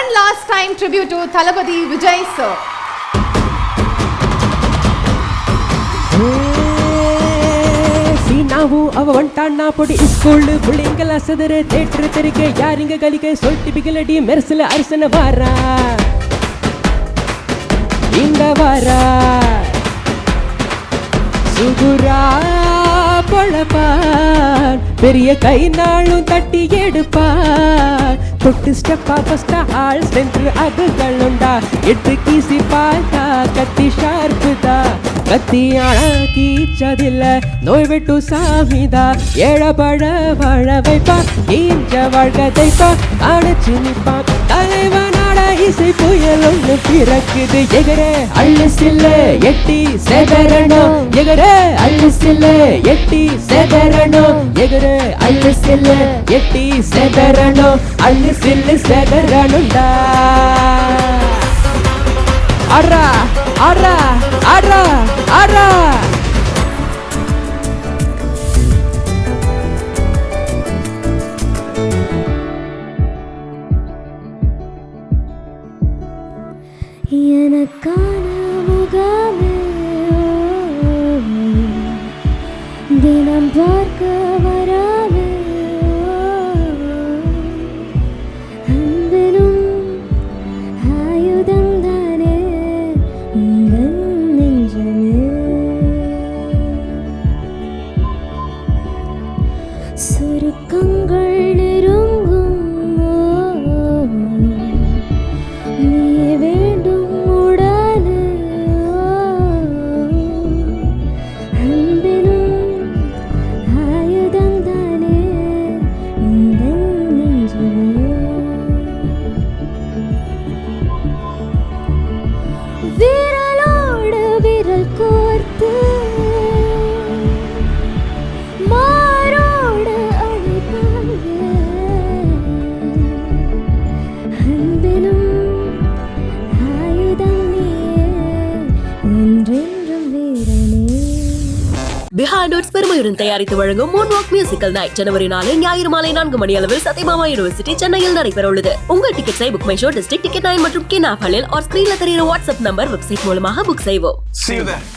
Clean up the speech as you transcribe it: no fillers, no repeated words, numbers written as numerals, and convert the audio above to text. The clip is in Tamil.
one last time tribute to Thalapathy Vijay sir. ನಾವು ಅವ ಒಂಟಾಣ್ಣ ಪೊಡಿ ಇಸ್ಕೊಳ್ಳು ಬುಳ್ಳಿಂಗಲ ಸದರೆ ಥಿಯೇಟರ್ ತೆರಿಗೆ ಯಾರಿಂಗ ಗಲಿಗೆ ಸೊಲ್ಟಿ ಬಿಗಲಡಿ ಮೆರೆಸಲ ಅರಸನ ವಾರ இந்த வார சுகுரா பொழப்பான் பெரிய கை நாளும் தட்டி எடுப்பான் தொட்டு ஸ்டெப்பா ஃபஸ்டா ஆள் சென்று அதுகளுண்டா எட்டு கீசி பார்த்தா கத்தி ஷார்ப்புதா கத்தியாள கீச்சதில்ல நோய் விட்டு சாமிதா ஏழபழ வாழ வைப்பா ஈஞ்ச வாழ்கதைப்பா அணைச்சு நிப்பான் தலைவனாட இசை புயல் ஒன்று பிறக்குது எகரே அள்ளு சில்ல எட்டி செதறணும் எகரே அள்ளு சில்ல எட்டி செதறணும் எகரே அள்ளு சில்ல எட்டி செதறணும் அள்ளு சில்லு செதறணும்டா ஆட்ரா ஆட்ரா ஆட்ரா ஆட்ரா எனக்கான முகமே தினம் பார்க்க வராமே அன்பெனும் ஆயுதம் தானே உந்தன் நெஞ்சமே சுருக்கங்கள் நெருங்கும் விரலோடு விரல் கோர்த்து மாரோடு அழைப்பாங்க அன்பெனும் ஆயுதம் நீயே என்றென்றும் வீரனே. Behind Notes பெருமையுடன் தயாரித்து வழங்கும் Moonwalk Musical Night ஜனவரி 4 ஞாயிறு மாலை 4 மணி அளவில் சத்யபாமா யூனிவர்சிட்டி சென்னையில் நடைபெற உள்ளது. உங்கள் டிக்கெட்ஸை book my show, district ticket 9 மற்றும் கின் ஆப் ஹலில் ஸ்கிரீன்ல தெரியுற வாட்ஸ்அப் நம்பர் வெப்சைட் மூலமாக புக் செய்வோம். See you there.